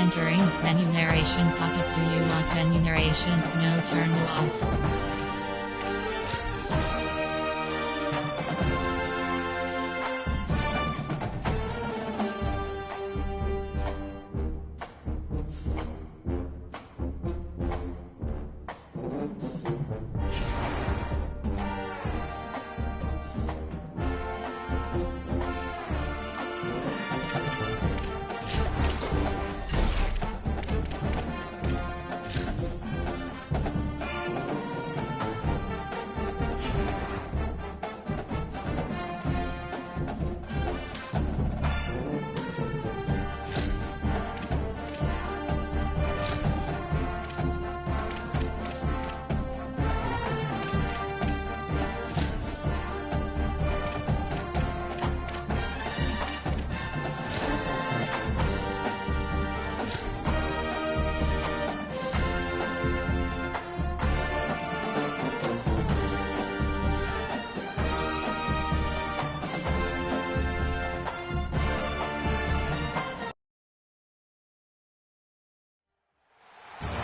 Entering menu narration pop-up. Do you want menu narration? No, turn it off.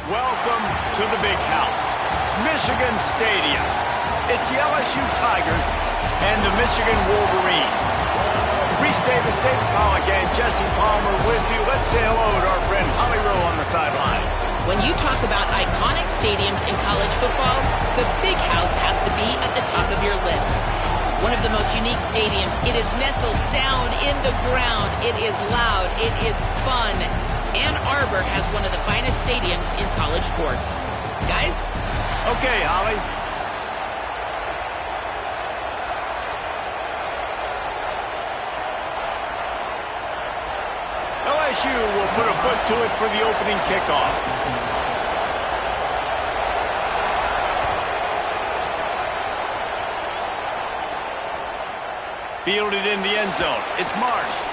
Welcome to the big house, Michigan Stadium. It's the LSU Tigers and the Michigan Wolverines. Reese Davis, David Pollack, and Jesse Palmer with you. Let's say hello to our friend Holly Rowe on the sideline. When you talk about iconic stadiums in college football, the Big House has to be at the top of your list. One of the most unique stadiums. It is nestled down in the ground. It is loud. It is fun. Ann Arbor has one of the finest stadiums in college sports. Guys? Okay, Holly. LSU will put a foot to it for the opening kickoff. Fielded in the end zone. It's Marsh.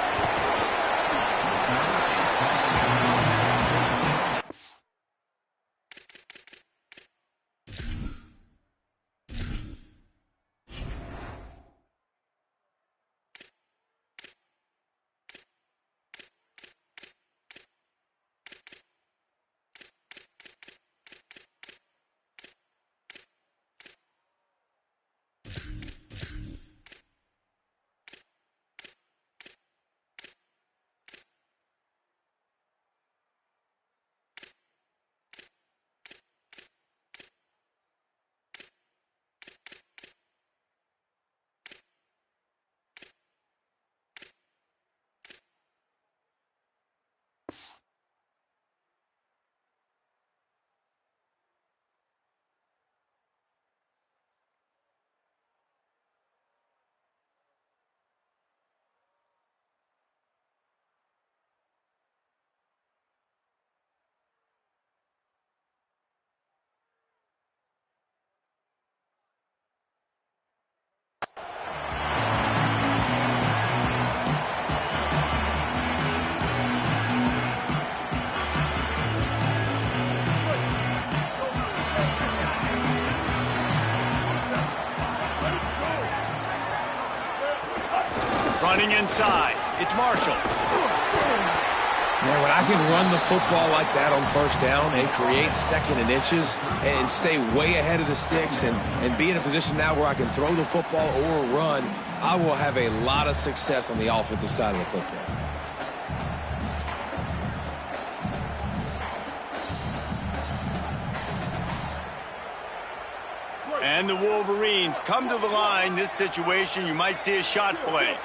Running inside, it's Marshall. Man, when I can run the football like that on first down and create second and inches and stay way ahead of the sticks and be in a position now where I can throw the football or run, I will have a lot of success on the offensive side of the football. And the Wolverines come to the line. This situation, you might see a shot play.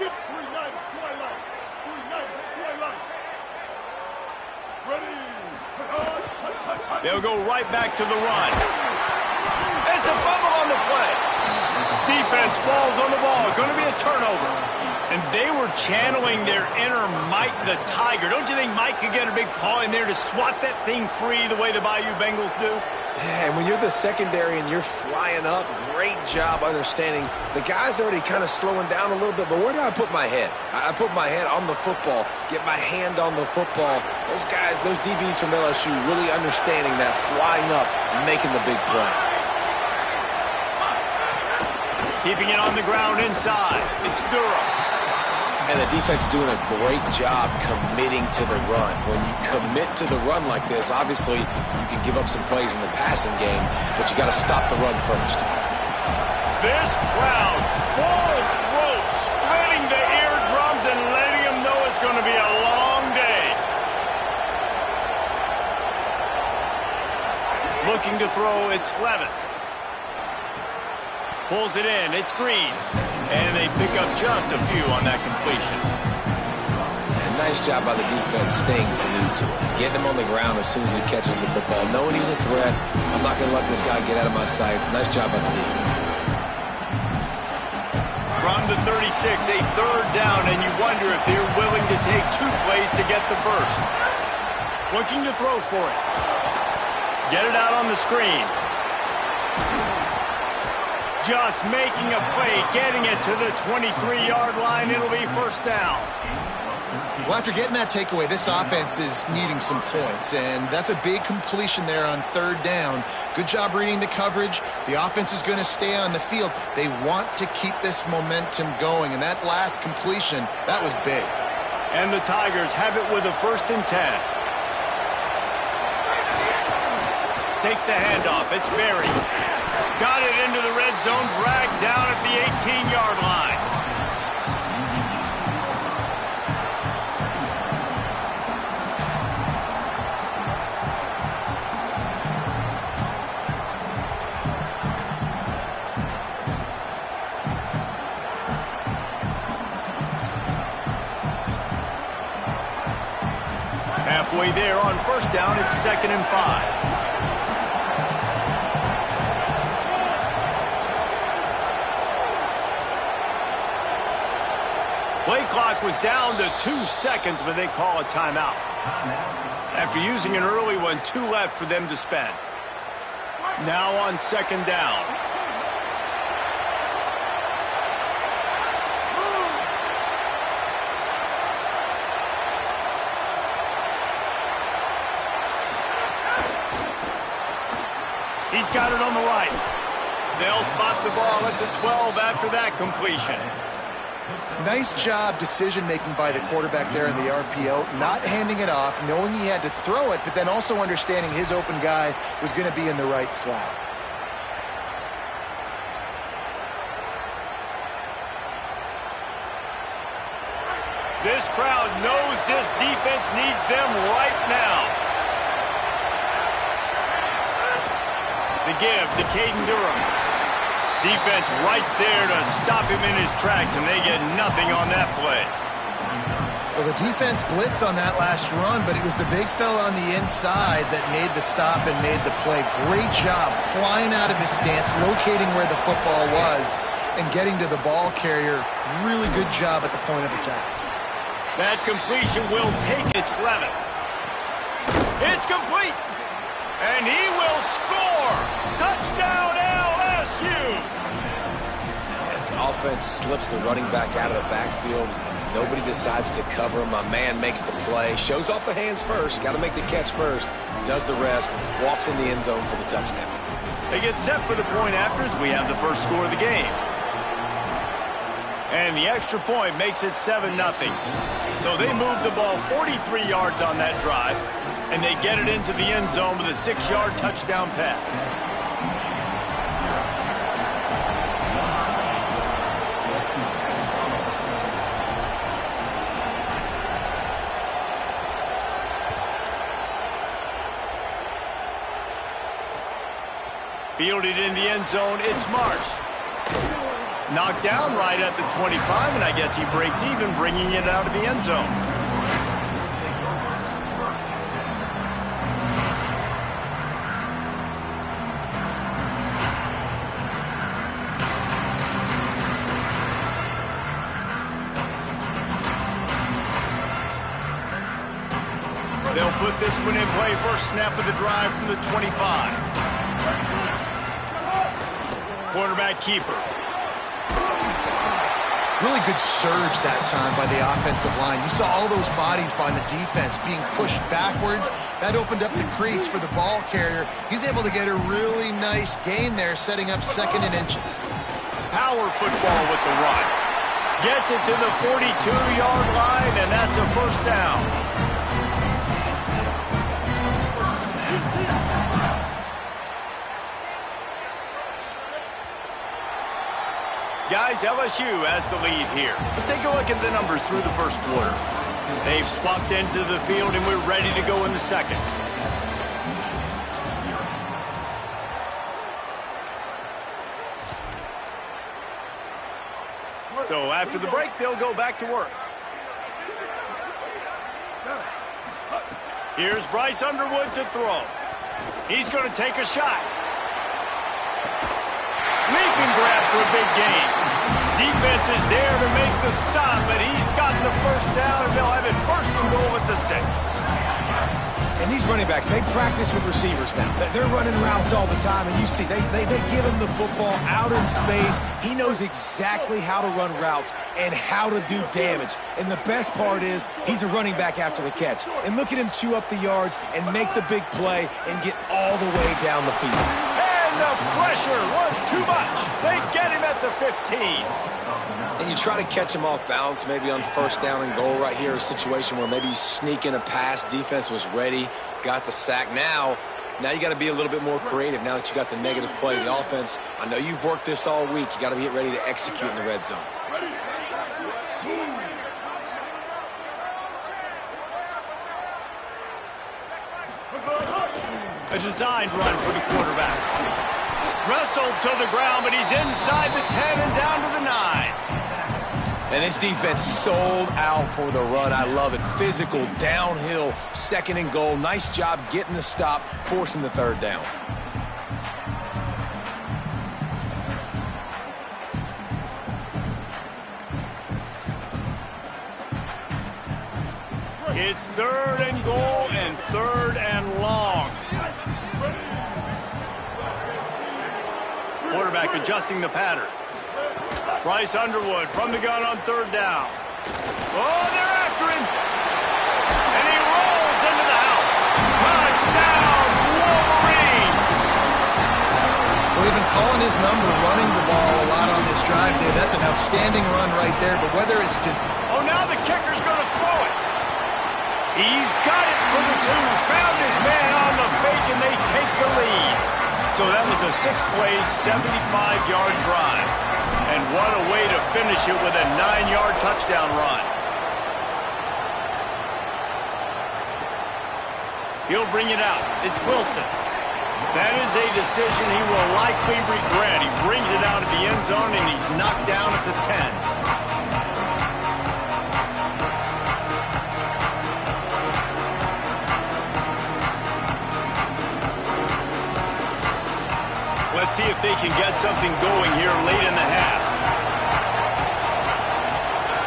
They'll go right back to the run. It's a fumble on the play. Defense falls on the ball. Going to be a turnover. And they were channeling their inner Mike the Tiger. Don't you think Mike could get a big paw in there to swat that thing free the way the Bayou Bengals do? Yeah, and when you're the secondary and you're flying up, great job understanding. The guy's already kind of slowing down a little bit, but where do I put my head? I put my head on the football, get my hand on the football. Those guys, those DBs from LSU really understanding that, flying up, making the big play. Keeping it on the ground inside. It's Durham. And the defense doing a great job committing to the run. When you commit to the run like this, obviously you can give up some plays in the passing game, but you got to stop the run first. This crowd, full throat, splitting the eardrums and letting them know it's going to be a long day. Looking to throw, it's Levitt. Pulls it in, it's Green. And they pick up just a few on that completion. And nice job by the defense staying glued to him. Getting him on the ground as soon as he catches the football. Knowing he's a threat. I'm not going to let this guy get out of my sights. Nice job by the defense. From the 36, a third down, and you wonder if they're willing to take 2 plays to get the first. Looking to throw for it. Get it out on the screen. Just making a play, getting it to the 23-yard line. It'll be first down. Well, after getting that takeaway, this offense is needing some points, and that's a big completion there on third down. Good job reading the coverage. The offense is going to stay on the field. They want to keep this momentum going, and that last completion, that was big. And the Tigers have it with a 1st and 10. Takes the handoff. It's Berry. Got it into the red zone, dragged down at the 18-yard line. Halfway there on first down, it's 2nd and 5. Play clock was down to 2 seconds, but they call a timeout. After using an early one, 2 left for them to spend. Now on 2nd down. He's got it on the right. They'll spot the ball at the 12 after that completion. Nice job decision-making by the quarterback there in the RPO, not handing it off, knowing he had to throw it, but then also understanding his open guy was going to be in the right flat. This crowd knows this defense needs them right now. The give to Caden Durham. Defense right there to stop him in his tracks, and they get nothing on that play. Well, the defense blitzed on that last run, but it was the big fella on the inside that made the stop and made the play. Great job flying out of his stance, locating where the football was, and getting to the ball carrier. Really good job at the point of attack. That completion will take its Levitt. It's complete, and he will score. Touchdown, LSU. Offense slips the running back out of the backfield. Nobody decides to cover him. My man makes the play. Shows off the hands first. Got to make the catch first. Does the rest. Walks in the end zone for the touchdown. They get set for the point after as we have the first score of the game. And the extra point makes it 7-0. So they move the ball 43 yards on that drive, and they get it into the end zone with a 6-yard touchdown pass. Fielded in the end zone, it's Marsh. Knocked down right at the 25, and I guess he breaks even, bringing it out of the end zone. They'll put this one in play. First snap of the drive from the 25. Quarterback keeper. Really good surge that time by the offensive line. You saw all those bodies by the defense being pushed backwards. That opened up the crease for the ball carrier. He's able to get a really nice gain there, setting up 2nd and inches. Power football with the run. Gets it to the 42-yard line, and that's a first down. Guys, LSU has the lead here. Let's take a look at the numbers through the first quarter. They've swapped into the field, and we're ready to go in the second. So after the break, they'll go back to work. Here's Bryce Underwood to throw. He's going to take a shot. Leaping grab for a big gain. Defense is there to make the stop, but he's gotten the first down, and they'll have it first and goal at the 6. And these running backs, they practice with receivers now. They're running routes all the time, and you see, they give him the football out in space. He knows exactly how to run routes and how to do damage. And the best part is he's a running back after the catch. And look at him chew up the yards and make the big play and get all the way down the field. And the pressure was too much. They get him at the 15. And you try to catch him off balance, maybe on first down and goal right here, a situation where maybe you sneak in a pass, defense was ready, got the sack. Now you got to be a little bit more creative now that you got the negative play. The offense, I know you've worked this all week. You got to get ready to execute in the red zone. A designed run for the quarterback. Wrestled to the ground, but he's inside the 10 and down to the 9. And this defense sold out for the run. I love it. Physical, downhill, second and goal. Nice job getting the stop, forcing the third down. It's third and goal and third and long. Quarterback adjusting the pattern. Bryce Underwood from the gun on third down. Oh, they're after him. And he rolls into the house. Touchdown, Wolverines. Well, they've been calling his number, running the ball a lot on this drive, Dave. That's an outstanding run right there. But whether it's just... Oh, now the kicker's going to throw it. He's got it for the 2. Found his man on the fake, and they take the lead. So that was a 6-play, 75-yard drive. And what a way to finish it with a 9-yard touchdown run. He'll bring it out. It's Wilson. That is a decision he will likely regret. He brings it out of the end zone, and he's knocked down at the 10. Let's see if they can get something going here late in the half.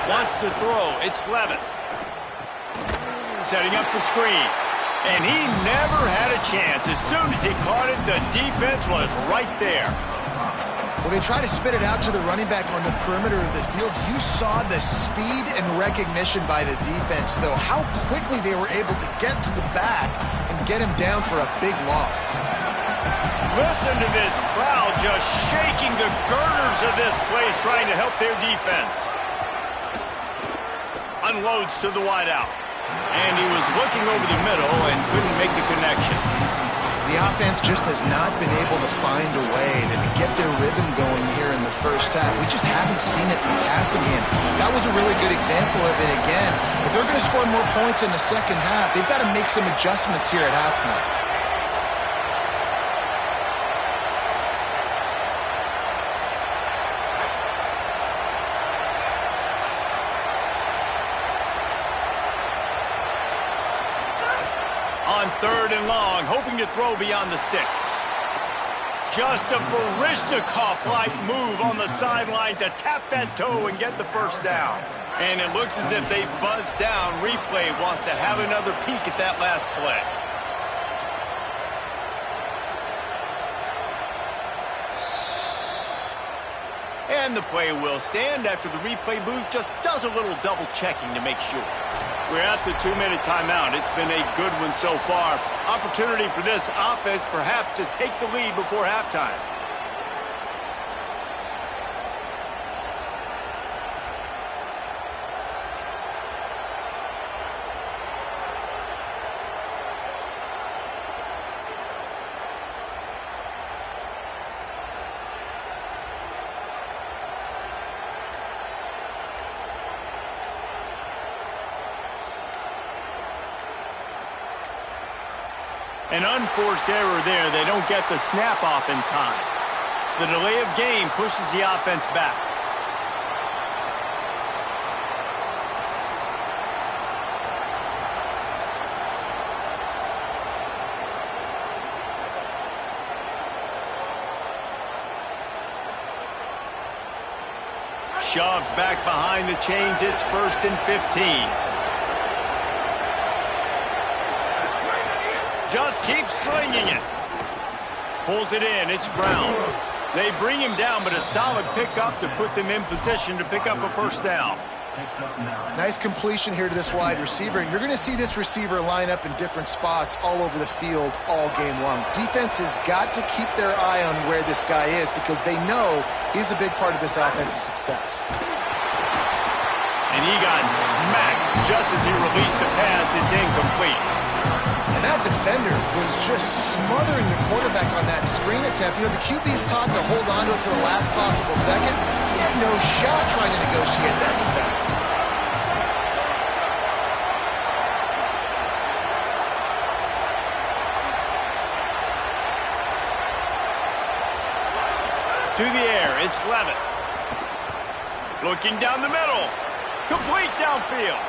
Wants to throw. It's Levitt. Setting up the screen. And he never had a chance. As soon as he caught it, the defense was right there. Well, they try to spit it out to the running back on the perimeter of the field. You saw the speed and recognition by the defense, though, how quickly they were able to get to the back and get him down for a big loss. Listen to this crowd just shaking the girders of this place, trying to help their defense. Unloads to the wideout. And he was looking over the middle and couldn't make the connection. The offense just has not been able to find a way to get their rhythm going here in the first half. We just haven't seen it in the passing game. That was a really good example of it again. If they're going to score more points in the second half, they've got to make some adjustments here at halftime. On third and long, hoping to throw beyond the sticks. Just a Baryshnikov-like move on the sideline to tap that toe and get the first down. And it looks as if they've buzzed down. Replay wants to have another peek at that last play. And the play will stand after the replay booth just does a little double checking to make sure. We're at the 2-minute timeout. It's been a good one so far. Opportunity for this offense perhaps to take the lead before halftime. An unforced error there. They don't get the snap off in time. The delay of game pushes the offense back. Shoves back behind the chains. It's 1st and 15. Just keeps slinging it. Pulls it in. It's Brown. They bring him down, but a solid pickup to put them in position to pick up a 1st down. Nice completion here to this wide receiver. And you're going to see this receiver line up in different spots all over the field all game long. Defense has got to keep their eye on where this guy is because they know he's a big part of this offense's success. And he got smacked just as he released the pass. It's incomplete. And that defender was just smothering the quarterback on that screen attempt. You know, the QB's taught to hold on to it to the last possible second. He had no shot trying to negotiate that defender. To the air, it's Levitt. Looking down the middle. Complete downfield.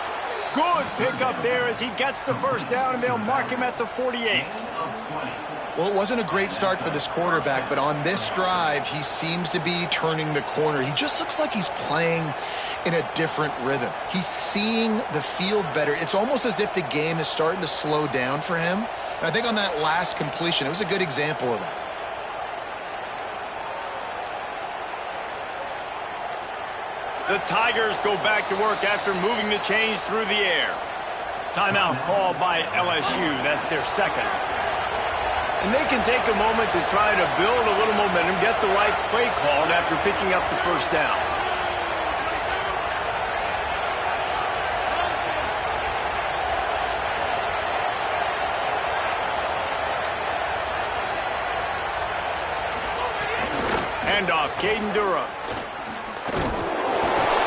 Good pickup there as he gets the 1st down, and they'll mark him at the 48. Well, it wasn't a great start for this quarterback, but on this drive, he seems to be turning the corner. He just looks like he's playing in a different rhythm. He's seeing the field better. It's almost as if the game is starting to slow down for him. And I think on that last completion, it was a good example of that. The Tigers go back to work after moving the chains through the air. Timeout called by LSU. That's their 2nd. And they can take a moment to try to build a little momentum, get the right play called after picking up the 1st down. Handoff, Caden Durham.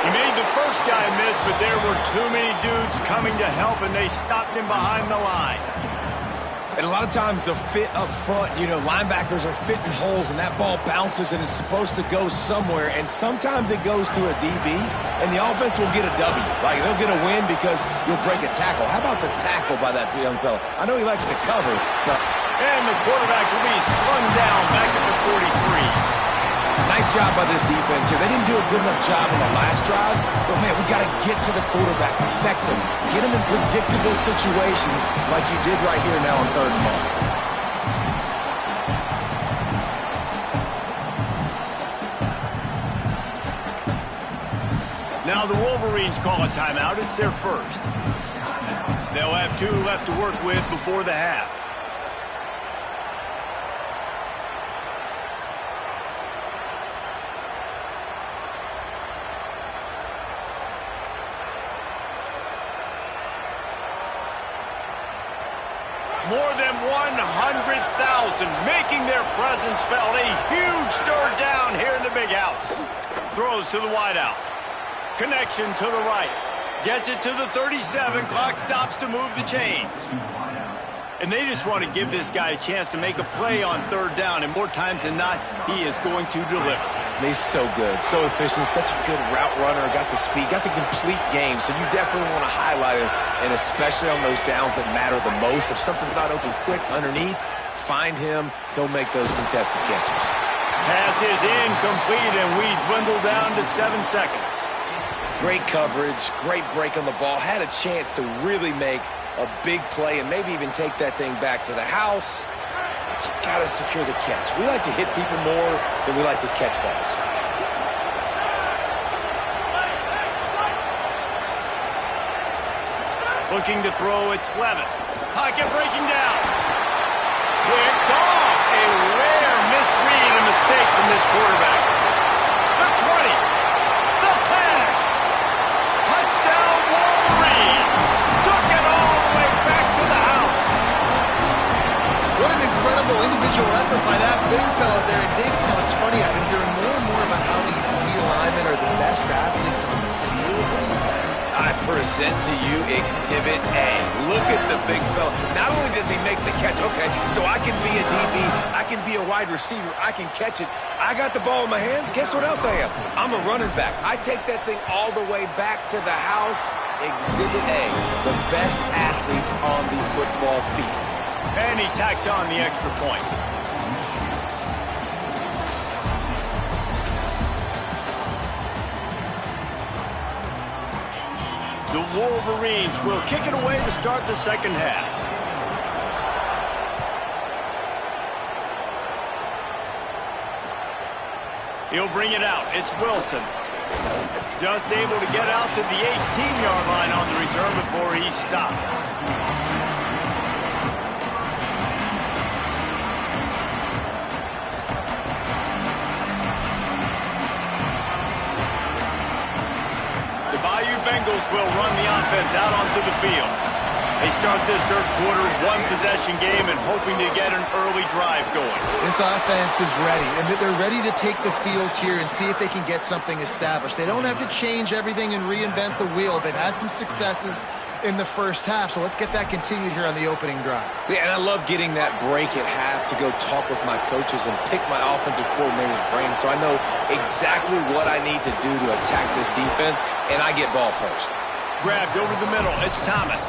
He made the 1st guy miss, but there were too many dudes coming to help, and they stopped him behind the line. And a lot of times the fit up front, you know, linebackers are fitting holes, and that ball bounces, and it's supposed to go somewhere, and sometimes it goes to a DB, and the offense will get a W. Like, they'll get a win because you'll break a tackle. How about the tackle by that young fella? I know he likes to cover, but... And the quarterback will be slung down back at the 43. Nice job by this defense here. They didn't do a good enough job on the last drive, but, man, we got to get to the quarterback, affect him, get him in predictable situations like you did right here now on 3rd and long. Now the Wolverines call a timeout. It's their 1st. They'll have 2 left to work with before the half. More than 100,000 making their presence felt. A huge 3rd down here in the big house. Throws to the wideout. Connection to the right. Gets it to the 37. Clock stops to move the chains. And they just want to give this guy a chance to make a play on 3rd down. And more times than not, he is going to deliver. He's so good, so efficient, such a good route runner, got the speed, got the complete game, so you definitely want to highlight him, and especially on those downs that matter the most. If something's not open quick underneath, find him, he'll make those contested catches. Pass is incomplete, and we dwindle down to 7 seconds. Great coverage, great break on the ball, had a chance to really make a big play and maybe even take that thing back to the house. You got to secure the catch. We like to hit people more than we like to catch balls. Looking to throw, it's Levitt. Pocket breaking down. Picked off. A rare misread and mistake from this quarterback. The 20. The 10. Touchdown Wolverine. Took it all the way back to the house. What an incredible individual effort by that big fella there. And Dave, you know, it's funny, I've been hearing more and more about how these D linemen are the best athletes on the field. What do you think? I present to you Exhibit A. Look at the big fella. Not only does he make the catch, okay, so I can be a DB, I can be a wide receiver, I can catch it. I got the ball in my hands. Guess what else I am? I'm a running back. I take that thing all the way back to the house. Exhibit A, the best athletes on the football field. And he tacks on the extra point. The Wolverines will kick it away to start the second half. He'll bring it out. It's Wilson. Just able to get out to the 18-yard line on the return before he's stopped. Bengals will run the offense out onto the field. They start this third quarter one-possession game and hoping to get an early drive going. This offense is ready, and they're ready to take the field here and see if they can get something established. They don't have to change everything and reinvent the wheel. They've had some successes in the first half, so let's get that continued here on the opening drive. Yeah, and I love getting that break at half to go talk with my coaches and pick my offensive coordinator's brain so I know exactly what I need to do to attack this defense, and I get ball first. Grabbed over the middle. It's Thomas.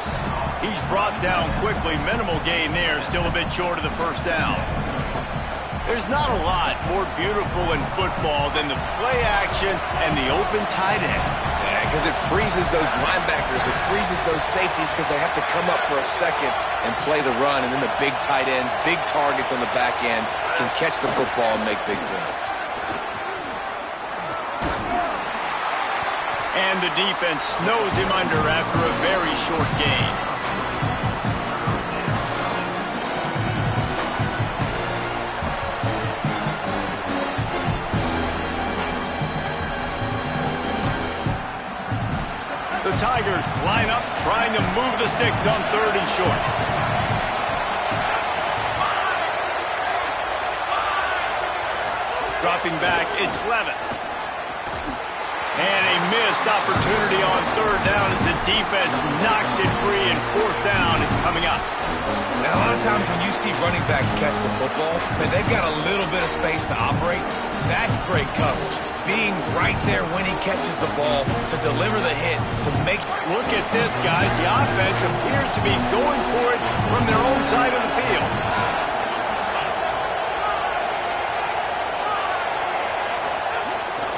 He's brought down quickly. Minimal gain there. Still a bit short of the first down. There's not a lot more beautiful in football than the play action and the open tight end. Yeah, because it freezes those linebackers. It freezes those safeties because they have to come up for a second and play the run. And then the big tight ends, big targets on the back end can catch the football and make big plays. And the defense snows him under after a very short gain. The Tigers line up, trying to move the sticks on third and short. Dropping back, it's Levitt. And a missed opportunity on third down as the defense knocks it free, and fourth down is coming up. Now, a lot of times when you see running backs catch the football, and they've got a little bit of space to operate, that's great coverage. Being right there when he catches the ball to deliver the hit, to make... Look at this, guys. The offense appears to be going for it from their own side of the field.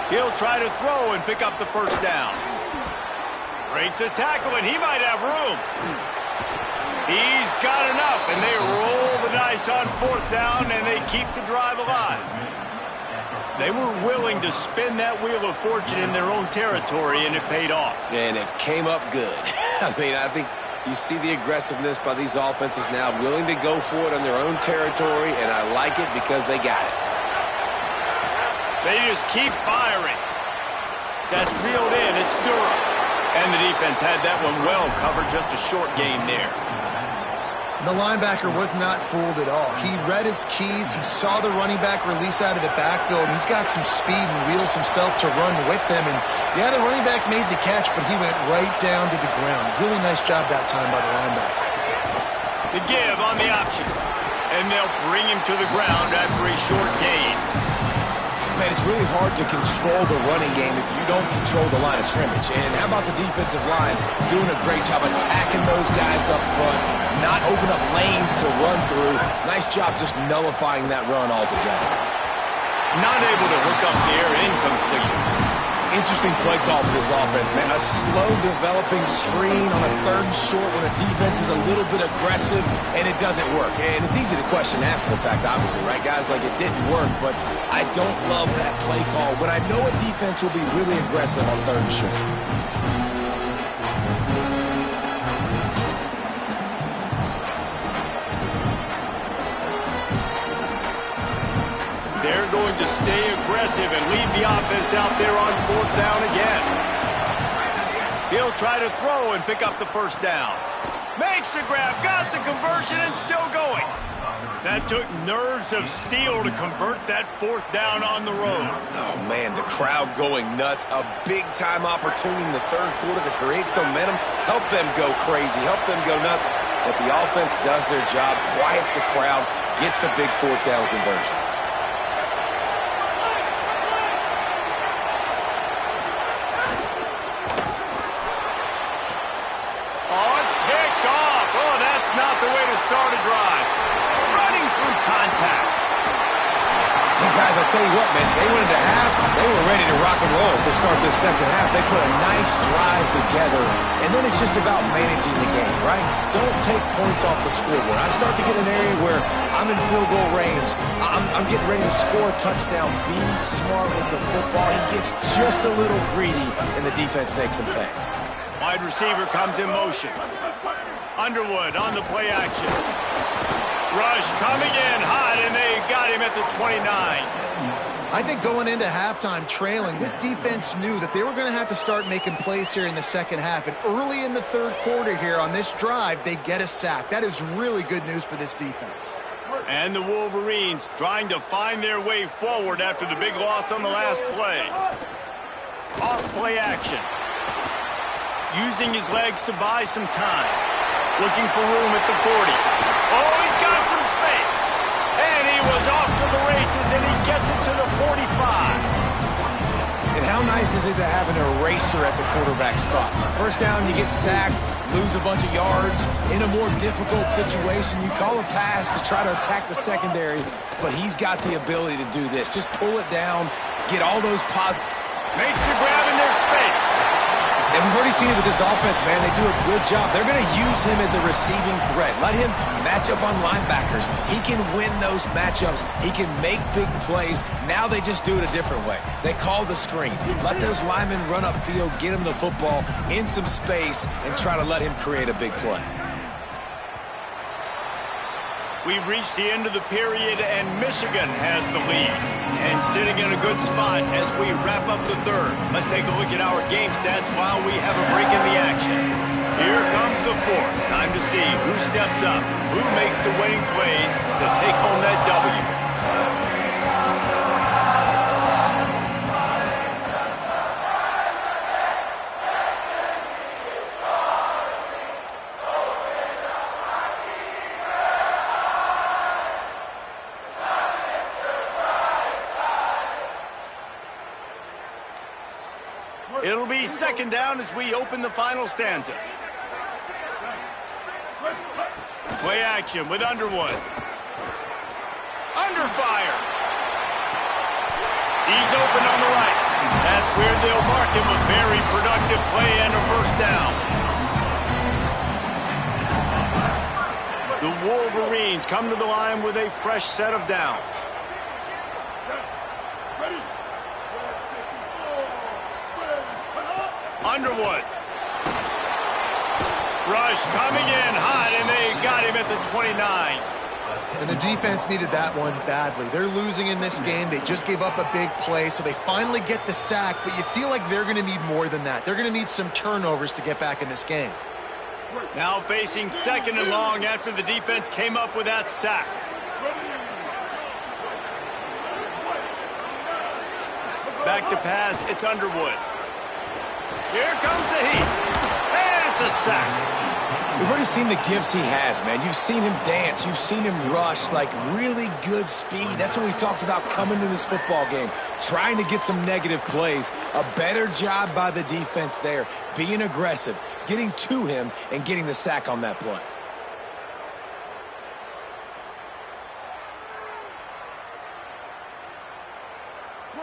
He'll try to throw and pick up the first down. Breaks a tackle, and he might have room. He's got enough, and they roll the dice on fourth down, and they keep the drive alive. They were willing to spin that wheel of fortune in their own territory, and it paid off. And it came up good. I mean, I think you see the aggressiveness by these offenses now, willing to go for it on their own territory, and I like it because they got it. They just keep firing. That's reeled in. It's Durham. And the defense had that one well covered. Just a short gain there. The linebacker was not fooled at all. He read his keys. He saw the running back release out of the backfield. He's got some speed and wheels himself to run with them. And, yeah, the running back made the catch, but he went right down to the ground. Really nice job that time by the linebacker. The give on the option. And they'll bring him to the ground after a short gain. Man, it's really hard to control the running game if you don't control the line of scrimmage. And how about the defensive line doing a great job attacking those guys up front, not open up lanes to run through. Nice job just nullifying that run altogether. Not able to hook up there, incomplete. Interesting play call for this offense, man. A slow developing screen on a third and short when the defense is a little bit aggressive and it doesn't work. And it's easy to question after the fact, obviously, right, guys? Like, it didn't work, but I don't love that play call when I know a defense will be really aggressive on third and short. They're going to stay aggressive and leave the offense out there on fourth down again. He'll try to throw and pick up the first down. Makes the grab, got the conversion, and still going. That took nerves of steel to convert that fourth down on the road. Oh, man, the crowd going nuts. A big-time opportunity in the third quarter to create some momentum, help them go crazy, help them go nuts. But the offense does their job, quiets the crowd, gets the big fourth down conversion. Oh, it's picked off. Oh, that's not the way to start a drive. Running through contact. Hey, guys, I'll tell you what, man, they went into half. They were ready to rock and roll to start this second half. They put a nice drive together, and then it's just about managing the game, right? Don't take points off the scoreboard. I start to get an area where I'm in field goal range. I'm getting ready to score a touchdown. Being smart with the football. He gets just a little greedy, and the defense makes him pay. Wide receiver comes in motion. Underwood on the play action. Rush coming in hot, and they got him at the 29. I think going into halftime trailing, this defense knew that they were going to have to start making plays here in the second half. And early in the third quarter here on this drive, they get a sack. That is really good news for this defense. And the Wolverines trying to find their way forward after the big loss on the last play. Off play action. Using his legs to buy some time. Looking for room at the 40. Oh, he's got some space. And he was off to the races, and he gets it to the 45. And how nice is it to have an eraser at the quarterback spot? First down, you get sacked, lose a bunch of yards. In a more difficult situation, you call a pass to try to attack the secondary, but he's got the ability to do this. Just pull it down, get all those positive. Makes the grab in their space. And we've already seen it with this offense, man. They do a good job. They're going to use him as a receiving threat. Let him match up on linebackers. He can win those matchups. He can make big plays. Now they just do it a different way. They call the screen. Let those linemen run upfield, get him the football in some space, and try to let him create a big play. We've reached the end of the period, and Michigan has the lead. And sitting in a good spot as we wrap up the third. Let's take a look at our game stats while we have a break in the action. Here comes the fourth. Time to see who steps up, who makes the winning plays to take home that W. It'll be second down as we open the final stanza. Play action with Underwood. Under fire. He's open on the right. That's where they'll mark him a very productive play and a first down. The Wolverines come to the line with a fresh set of downs. Underwood. Rush coming in hot, and they got him at the 29. And the defense needed that one badly. They're losing in this game. They just gave up a big play, so they finally get the sack, but you feel like they're going to need more than that. They're going to need some turnovers to get back in this game. Now facing second and long after the defense came up with that sack. Back to pass, it's Underwood. Here comes the heat. And it's a sack. We've already seen the gifts he has, man. You've seen him dance. You've seen him rush, like really good speed. That's what we talked about coming to this football game, trying to get some negative plays. A better job by the defense there, being aggressive, getting to him, and getting the sack on that play.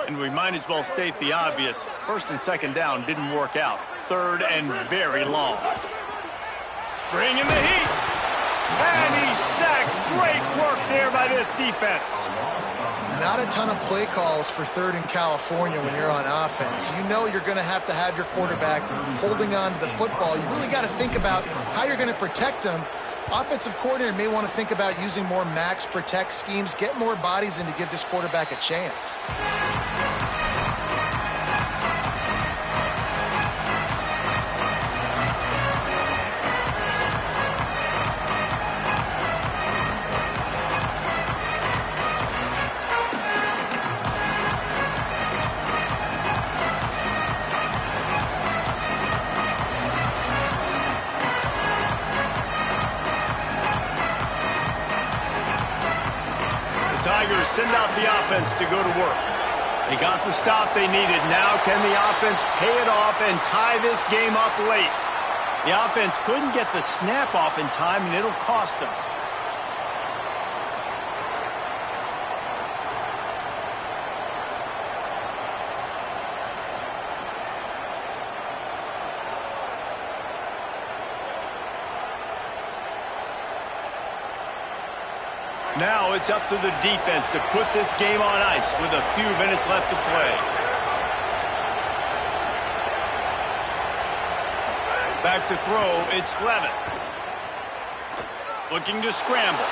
And we might as well state the obvious. First and second down didn't work out. Third and very long. Bringing the heat. And he's sacked. Great work there by this defense. Not a ton of play calls for third in California when you're on offense. You know you're going to have your quarterback holding on to the football. You really got to think about how you're going to protect him. Offensive coordinator may want to think about using more max protect schemes, get more bodies in to give this quarterback a chance. the offense to go to work. They got the stop they needed. Now can the offense pay it off and tie this game up late? The offense couldn't get the snap off in time, and it'll cost them. Now it's up to the defense to put this game on ice with a few minutes left to play. Back to throw, it's Levitt. Looking to scramble.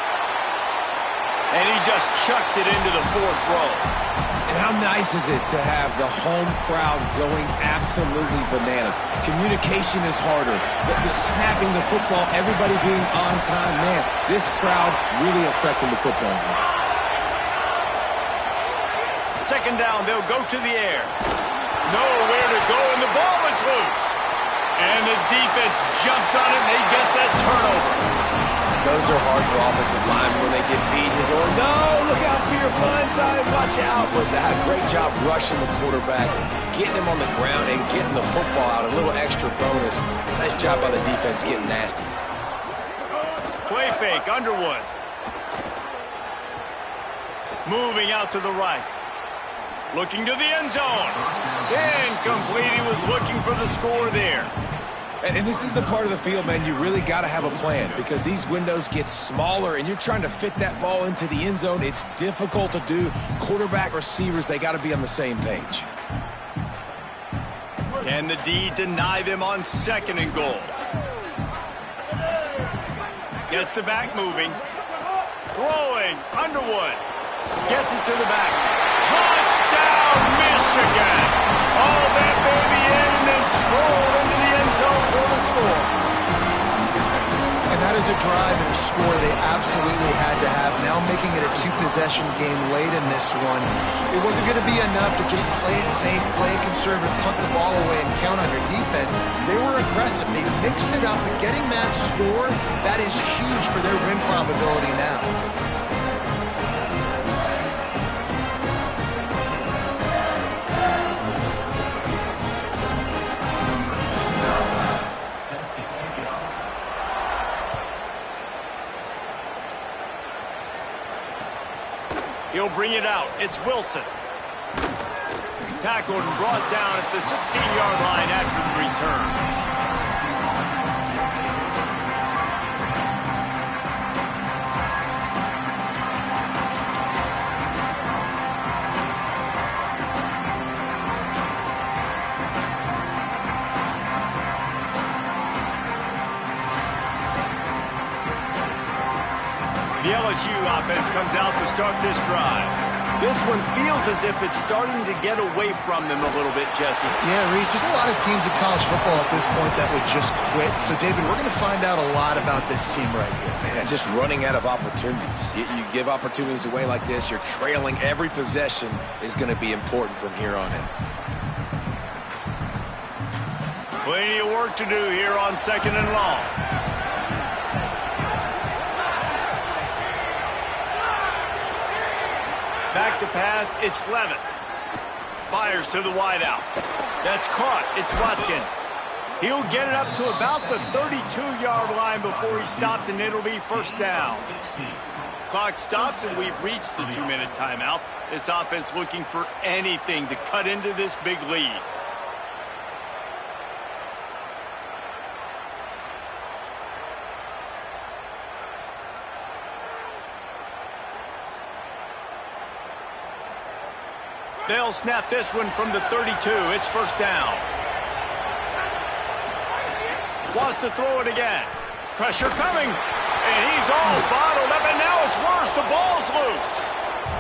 And he just chucks it into the fourth row. And how nice is it to have the home crowd going absolutely bananas? Communication is harder. The snapping the football, everybody being on time. Man, this crowd really affecting the football game. Second down, they'll go to the air. Nowhere to go, and the ball is loose. And the defense jumps on it, and they get that turnover. Those are hard for offensive linemen when they get beat. You're going, no, look out for your blind side, watch out. But that great job rushing the quarterback, getting him on the ground and getting the football out. A little extra bonus. Nice job by the defense getting nasty. Play fake, Underwood. Moving out to the right. Looking to the end zone. Incomplete. He was looking for the score there. And this is the part of the field, man, you really got to have a plan because these windows get smaller and you're trying to fit that ball into the end zone. It's difficult to do. Quarterback, receivers, they got to be on the same page. Can the D deny them on second and goal? Gets the back moving. Throwing. Underwood. Gets it to the back. Touchdown, Michigan. Oh, that baby in and then stroll into the end zone for the score. And that is a drive and a score they absolutely had to have. Now making it a two-possession game late in this one. It wasn't going to be enough to just play it safe, play it conservative, punt the ball away, and count on your defense. They were aggressive. They mixed it up, but getting that score, that is huge for their win probability now. He'll bring it out. It's Wilson. Tackled and brought down at the 16-yard line after the return. The LSU offense comes out to start this drive. This one feels as if it's starting to get away from them a little bit, Jesse. Yeah, Reese, there's a lot of teams in college football at this point that would just quit. So, David, we're going to find out a lot about this team right here. Man, just running out of opportunities. You give opportunities away like this, you're trailing. Every possession is going to be important from here on in. Plenty of work to do here on second and long. Back to pass, it's Levitt. Fires to the wideout. That's caught, it's Watkins. He'll get it up to about the 32-yard line before he stopped, and it'll be first down. Clock stops, and we've reached the 2-minute timeout. This offense looking for anything to cut into this big lead. They'll snap this one from the 32. It's first down. Wants to throw it again. Pressure coming. And he's all bottled up, and now it's worse. The ball's loose.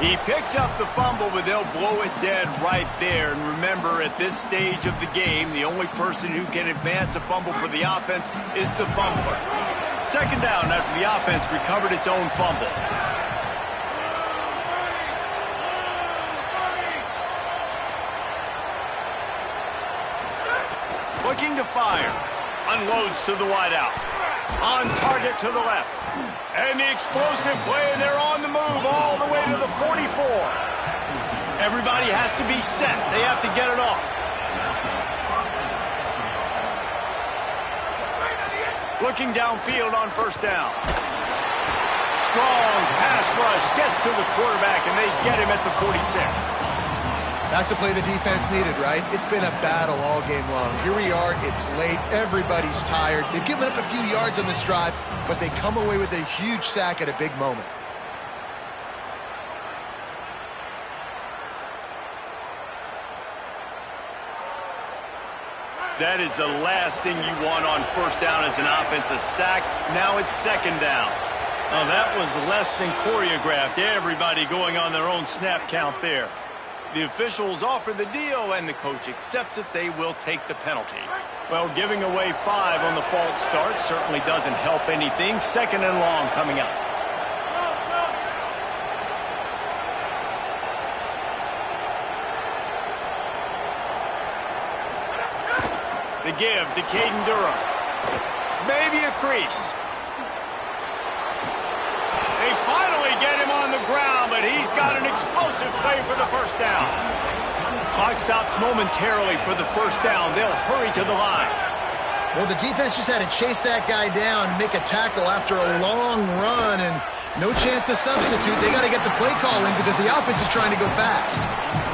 He picks up the fumble, but they'll blow it dead right there. And remember, at this stage of the game, the only person who can advance a fumble for the offense is the fumbler. Second down after the offense recovered its own fumble. Looking to fire. Unloads to the wideout. On target to the left. And the explosive play, and they're on the move all the way to the 44. Everybody has to be set. They have to get it off. Looking downfield on first down. Strong pass rush gets to the quarterback, and they get him at the 46. That's a play the defense needed, right? It's been a battle all game long. Here we are. It's late. Everybody's tired. They've given up a few yards on this drive, but they come away with a huge sack at a big moment. That is the last thing you want on first down as an offensive sack. Now it's second down. Oh, that was less than choreographed. Everybody going on their own snap count there. The officials offer the deal, and the coach accepts it. They will take the penalty. Well, giving away 5 on the false start certainly doesn't help anything. Second and long coming up. The give to Caden Durham. Maybe a crease. They finally get him on the ground, but he's got an explosive play for the first down. Clock stops momentarily for the first down. They'll hurry to the line. Well, the defense just had to chase that guy down, make a tackle after a long run, and no chance to substitute. They got to get the play call in because the offense is trying to go fast.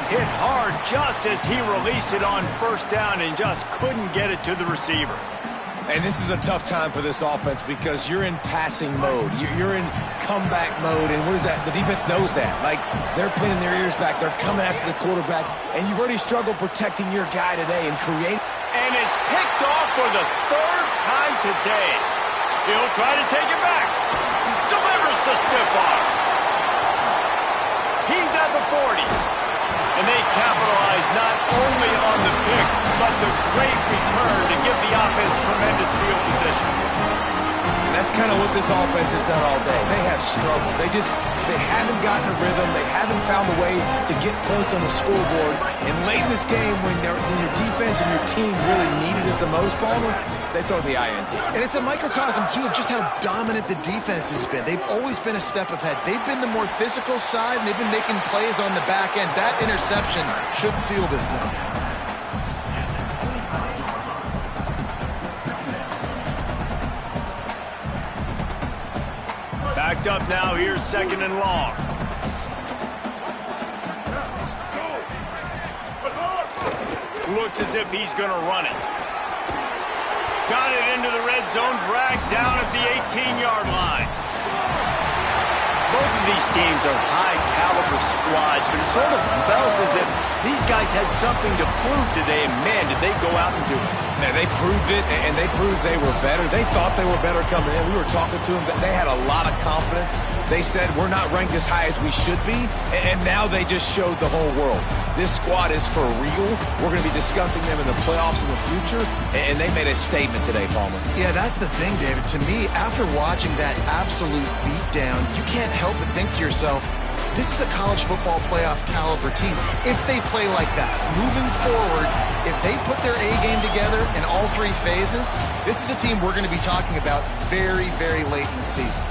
Hit hard just as he released it on first down and just couldn't get it to the receiver. And this is a tough time for this offense because you're in passing mode. You're in comeback mode, and what is that? The defense knows that. Like, they're pinning their ears back. They're coming after the quarterback, and you've already struggled protecting your guy today and creating. And it's picked off for the 3rd time today. He'll try to take it back. Delivers the stiff arm. He's at the 40. And they capitalize not only on the pick, but the great return to give the offense tremendous field position. And that's kind of what this offense has done all day. They have struggled. They haven't gotten a rhythm. They haven't found a way to get points on the scoreboard. And late in this game, when your defense and your team really needed it the most, Palmer, they throw the INT. And it's a microcosm, too, of just how dominant the defense has been. They've always been a step ahead. They've been the more physical side, and they've been making plays on the back end. That interception should seal this thing. Backed up now, here's second and long. Looks as if he's going to run it. Got it into the red zone, dragged down at the 18-yard line. Both of these teams are high-caliber squads, but it sort of felt as if these guys had something to prove today, and man, did they go out and do it. Man, they proved it, and they proved they were better. They thought they were better coming in. We were talking to them. They had a lot of confidence. They said, we're not ranked as high as we should be, and now they just showed the whole world. This squad is for real. We're going to be discussing them in the playoffs in the future, and they made a statement today, Palmer. Yeah, that's the thing, David. To me, after watching that absolute beatdown, you can't help but think to yourself, this is a college football playoff caliber team. If they play like that, moving forward, if they put their A game together in all 3 phases, this is a team we're going to be talking about very, very late in the season.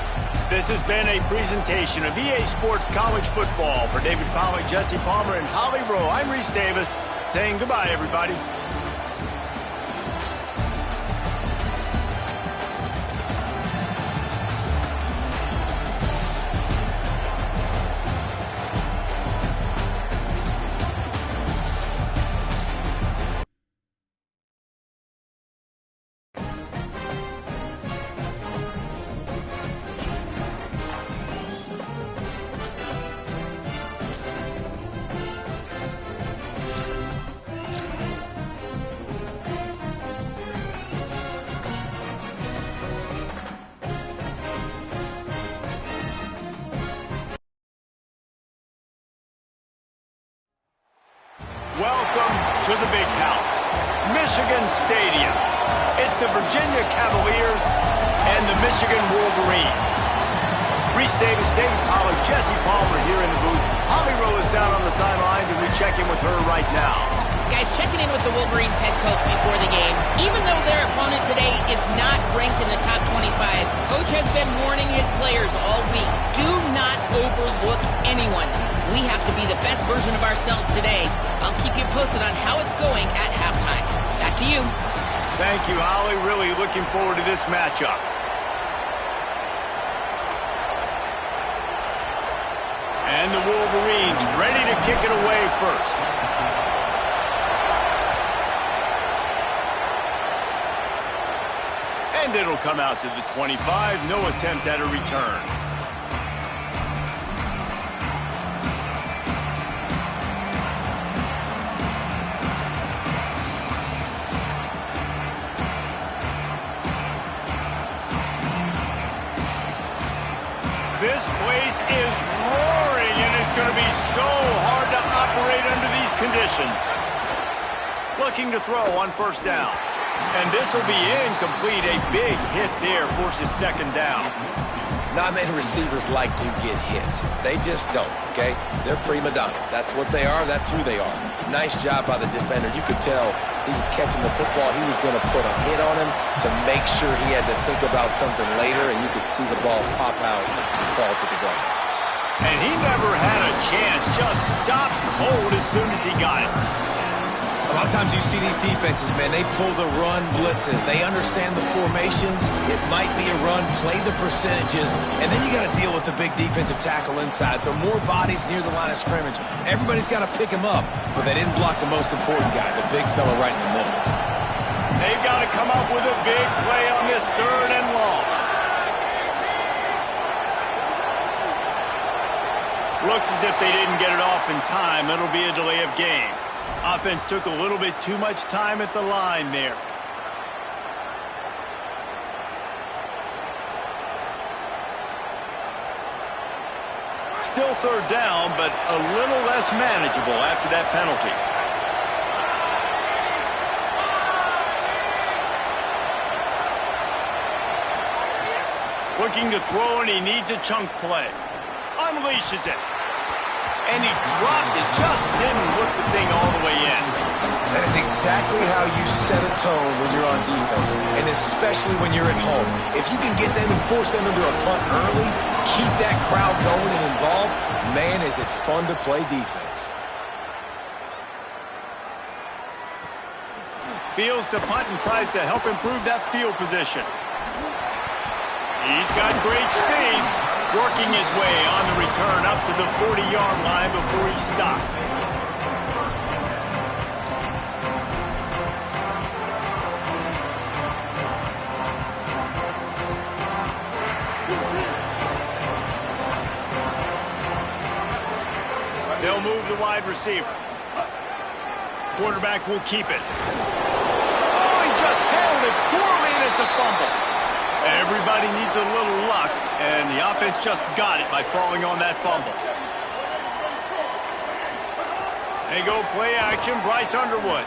This has been a presentation of EA Sports College Football. For David Pollack, Jesse Palmer, and Holly Rowe, I'm Reese Davis saying goodbye, everybody. Welcome to the big house, Michigan Stadium. It's the Virginia Cavaliers and the Michigan Wolverines. Reese Davis, David Pollack, Jesse Palmer here in the booth. Holly Rowe is down on the sidelines, and we check in with her right now. Guys, checking in with the Wolverines head coach before the game. Even though their opponent today is not ranked in the top 25. Coach has been warning his players all week. Do not overlook anyone. We have to be the best version of ourselves today. I'll keep you posted on how it's going at halftime. Back to you. Thank you, Holly. Really looking forward to this matchup. And the Wolverines ready to kick it away first. And it'll come out to the 25. No attempt at a return. This place is roaring, and it's going to be so hard to operate under these conditions. Looking to throw on first down. And this will be incomplete. A big hit there forces second down. Not many receivers like to get hit. They just don't, okay? They're prima donnas. That's what they are. That's who they are. Nice job by the defender. You could tell he was catching the football. He was going to put a hit on him to make sure he had to think about something later, and you could see the ball pop out and fall to the ground. And he never had a chance. Just stopped cold as soon as he got it. A lot of times you see these defenses, man, they pull the run blitzes. They understand the formations. It might be a run, play the percentages, and then you got to deal with the big defensive tackle inside. So more bodies near the line of scrimmage. Everybody's got to pick him up, but they didn't block the most important guy, the big fella right in the middle. They've got to come up with a big play on this third and long. Looks as if they didn't get it off in time. It'll be a delay of game. Offense took a little bit too much time at the line there. Still third down, but a little less manageable after that penalty. Looking to throw, and he needs a chunk play. Unleashes it. And he dropped it, just didn't look the thing all the way in. That is exactly how you set a tone when you're on defense, and especially when you're at home. If you can get them and force them into a punt early, keep that crowd going and involved, man, is it fun to play defense. Fields to punt and tries to help improve that field position. He's got great speed. Working his way on the return up to the 40-yard line before he stopped. They'll move the wide receiver. Quarterback will keep it. Oh, he just handled it poorly, and it's a fumble. Everybody needs a little luck, and the offense just got it by falling on that fumble. They go play action. Bryce Underwood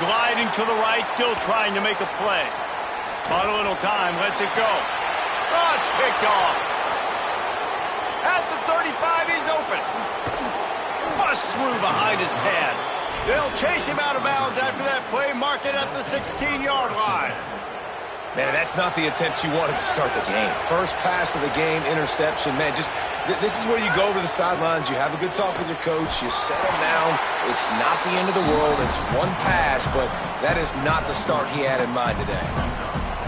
gliding to the right, still trying to make a play. Bought a little time, lets it go. Oh, it's picked off. At the 35, he's open. Bust through behind his pad. They'll chase him out of bounds after that play, mark it at the 16-yard line. Man, that's not the attempt you wanted to start the game. First pass of the game, interception. Man, just this is where you go over the sidelines. You have a good talk with your coach. You settle down. It's not the end of the world. It's one pass, but that is not the start he had in mind today.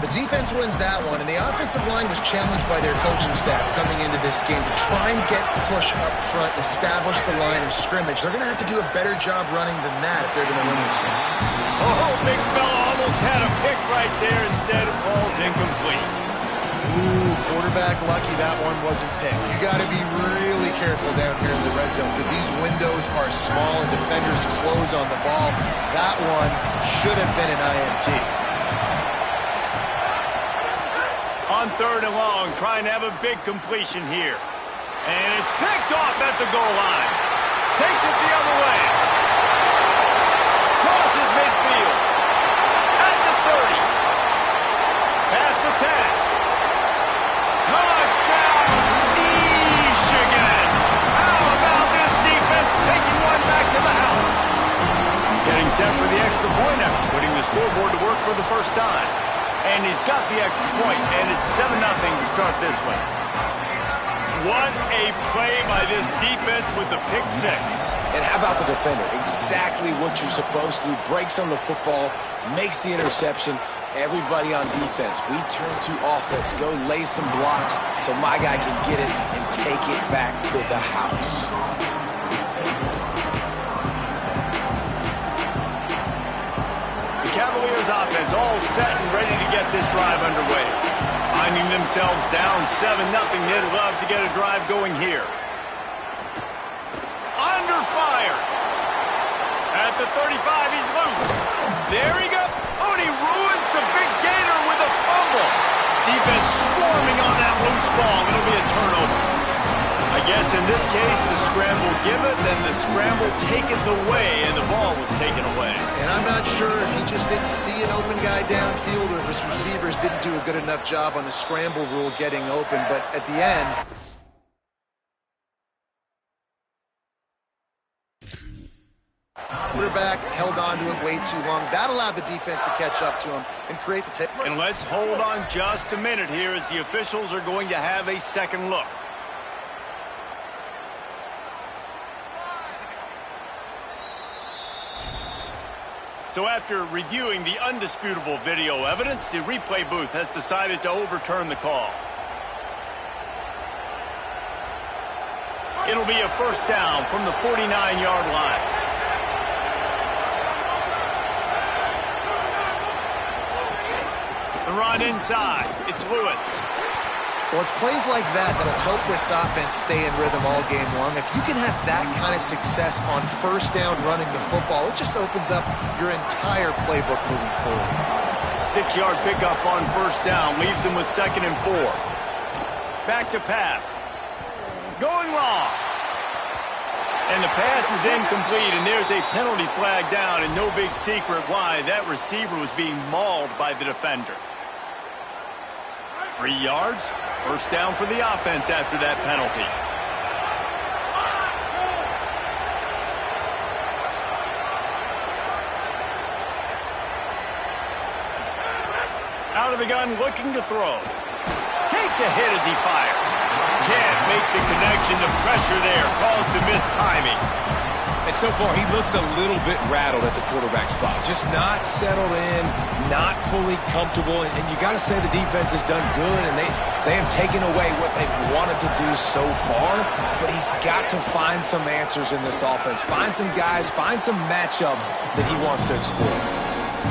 The defense wins that one, and the offensive line was challenged by their coaching staff coming into this game to try and get push up front and establish the line of scrimmage. They're going to have to do a better job running than that if they're going to win this one. Oh, big fella almost had a pick right there. Instead, it falls incomplete. Ooh, quarterback lucky that one wasn't picked. You got to be really careful down here in the red zone because these windows are small and defenders close on the ball. That one should have been an INT. On third and long, trying to have a big completion here. And it's picked off at the goal line. Takes it the other way. Crosses midfield. At the 30. Past the 10. Touchdown, Michigan. How about this defense taking one back to the house? Getting set for the extra point after putting the scoreboard to work for the first time. And he's got the extra point, and it's 7-0 to start this one. What a play by this defense with the pick six. And how about the defender? Exactly what you're supposed to do. Breaks on the football, makes the interception. Everybody on defense, we turn to offense. Go lay some blocks so my guy can get it and take it back to the house. The Cavaliers offense all set and ready to get this drive underway. Finding themselves down 7-0, they'd love to get a drive going here. Under fire. At the 35, he's loose. There he goes. Oh, and he ruins the big gator with a fumble. Defense swarming on that loose ball. It'll be a turnover. I guess in this case, the scramble giveth and the scramble taketh away, and the ball was taken away. And I'm not sure if he just didn't see an open guy downfield or if his receivers didn't do a good enough job on the scramble rule getting open, but at the end, quarterback held on to it way too long. That allowed the defense to catch up to him and create the take. And let's hold on just a minute here as the officials are going to have a second look. So after reviewing the undisputable video evidence, the replay booth has decided to overturn the call. It'll be a first down from the 49-yard line. The run inside. It's Lewis. Well, it's plays like that that'll help this offense stay in rhythm all game long. If you can have that kind of success on first down running the football, it just opens up your entire playbook moving forward. 6-yard pickup on first down leaves them with 2nd and 4. Back to pass. Going long. And the pass is incomplete, and there's a penalty flag down, and no big secret why. That receiver was being mauled by the defender. 3 yards, first down for the offense after that penalty. Out of the gun, looking to throw. Takes a hit as he fires. Can't make the connection. The pressure there caused the missed timing. And so far, he looks a little bit rattled at the quarterback spot. Just not settled in, not fully comfortable. And you got to say the defense has done good, and they have taken away what they've wanted to do so far. But he's got to find some answers in this offense. Find some guys, find some matchups that he wants to explore.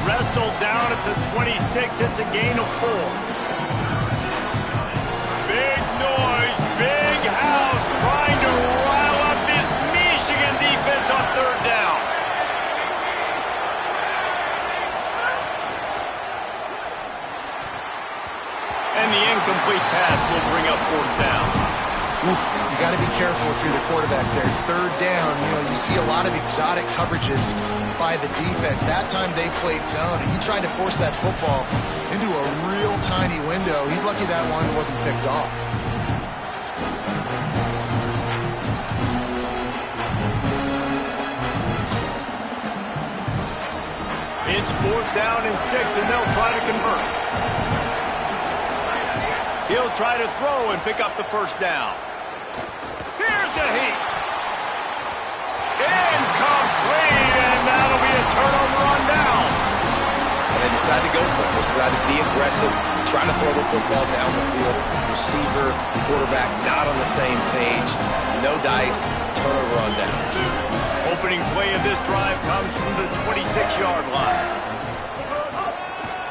Wrestled down at the 26. It's a gain of 4. Big noise, big house, trying to rile up this Michigan defense on 3rd down. And the incomplete pass will bring up 4th down. Oof, you got to be careful if you're the quarterback there. 3rd down, you see a lot of exotic coverages by the defense. That time they played zone, and he tried to force that football into a real tiny window. He's lucky that one wasn't picked off. It's 4th down and 6, and they'll try to convert. He'll try to throw and pick up the first down. Here's a heat. Incomplete, and that'll be a turnover on downs. And they decide to go for it. They decide to be aggressive, trying to throw the football down the field. Receiver, quarterback, not on the same page. No dice, turnover on downs. Opening play of this drive comes from the 26-yard line.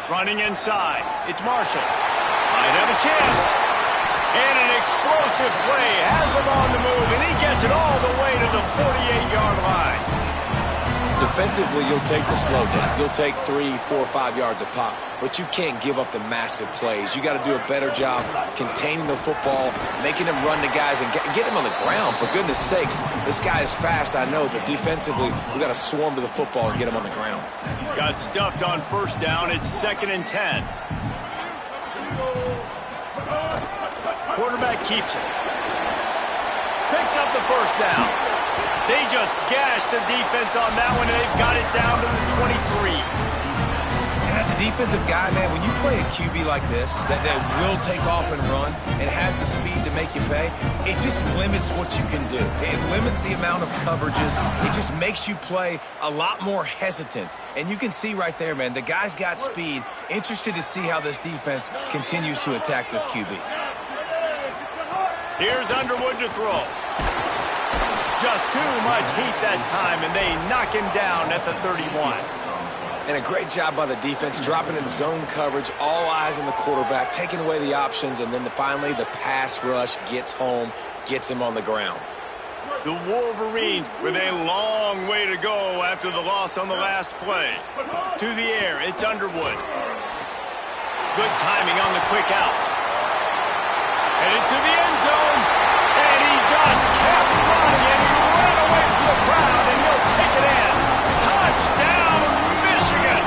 Running inside, it's Marshall. Might have a chance. And an explosive play has him on the move, and he gets it all the way to the 48-yard line. Defensively, you'll take the slow down. You'll take 3, 4, 5 yards a pop, but you can't give up the massive plays. You got to do a better job containing the football, making him run to guys, and get him on the ground. For goodness sakes, this guy is fast, I know, but defensively, we got to swarm to the football and get him on the ground. Got stuffed on first down. It's 2nd and 10. Quarterback keeps it. Picks up the first down. They just gashed the defense on that one, and they've got it down to the 23. And as a defensive guy, man, when you play a QB like this, that will take off and run and has the speed to make you pay, it just limits what you can do. It limits the amount of coverages. It just makes you play a lot more hesitant. And you can see right there, man, the guy's got speed. Interested to see how this defense continues to attack this QB. Here's Underwood to throw. Just too much heat that time, and they knock him down at the 31. And a great job by the defense, dropping in zone coverage, all eyes on the quarterback, taking away the options, and then finally the pass rush gets home, gets him on the ground. The Wolverines with a long way to go after the loss on the last play. To the air, it's Underwood. Good timing on the quick out. Headed to the end zone, and he just kept running, and he ran away from the crowd, and he'll take it in. Touchdown, Michigan!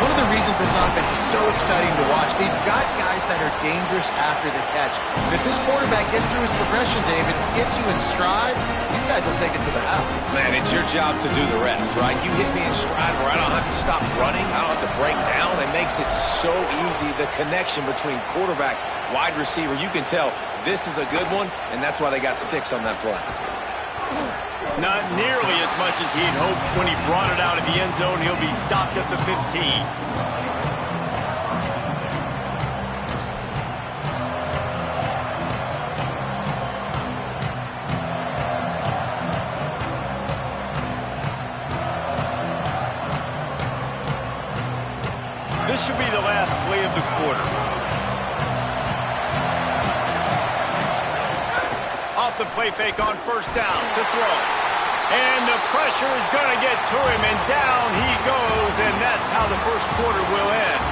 One of the reasons this offense is so exciting to watch, they've got guys that are dangerous after the catch. And if this quarterback gets through his progression, David, hits you in stride, these guys will take it to the house. Man, it's your job to do the rest, right? You hit me in stride where I don't have to stop running, I don't have to break down. It makes it so easy, the connection between quarterback, wide receiver. You can tell this is a good one, and that's why they got 6 on that play. Not nearly as much as he'd hoped when he brought it out of the end zone. He'll be stopped at the 15. This should be the last play of the quarter. Off the play fake on first down to throw. And the pressure is going to get to him, and down he goes, and that's how the first quarter will end.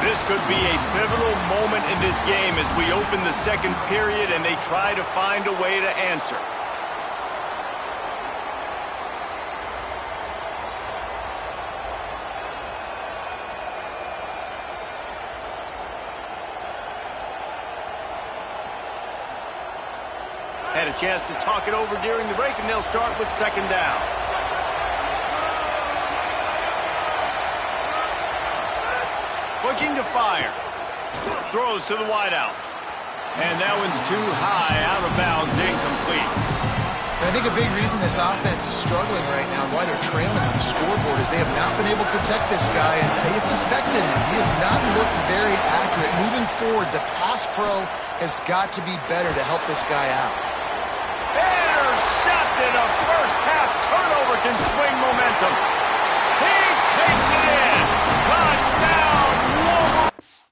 This could be a pivotal moment in this game as we open the second period and they try to find a way to answer. Had a chance to talk it over during the break, and they'll start with second down. Looking to fire. Throws to the wideout. And that one's too high, out of bounds, incomplete. And I think a big reason this offense is struggling right now and why they're trailing on the scoreboard is they have not been able to protect this guy, and it's affected him. He has not looked very accurate. Moving forward, the pass pro has got to be better to help this guy out. Intercepted. A first-half turnover can swing momentum. He takes it in. Touchdown, Wolverines.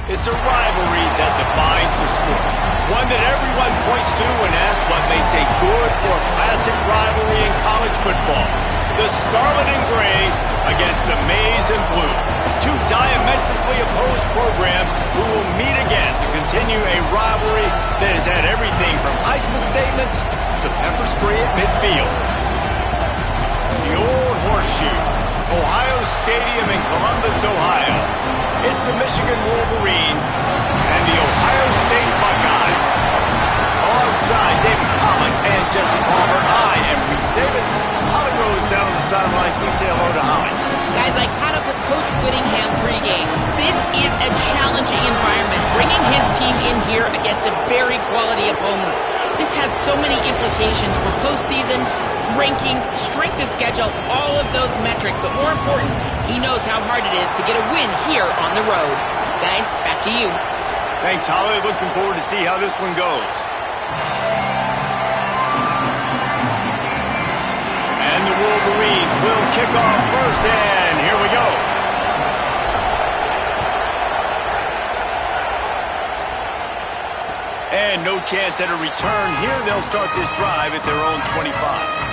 It's a rivalry that defines the sport. One that everyone points to when asked what makes a good or classic rivalry in college football. The Scarlet and Gray against the Maize and Blue. Two diametrically opposed programs who will meet again to continue a rivalry that has had everything from Heisman statements to pepper spray at midfield. The old horseshoe, Ohio Stadium in Columbus, Ohio. It's the Michigan Wolverines and the Ohio State Buckeyes. Alongside David Pollock and Jesse Palmer, I am Reese Davis. Holly Rose down on the sidelines. We say hello to Holly. Guys, I caught up with Coach Whittingham pregame. This is a challenging environment, bringing his team in here against a very quality opponent. This has so many implications for postseason, rankings, strength of schedule, all of those metrics. But more important, he knows how hard it is to get a win here on the road. Guys, back to you. Thanks, Holly. Looking forward to see how this one goes. And the Wolverines will kick off first, and here we go. Again, no chance at a return here. They'll start this drive at their own 25.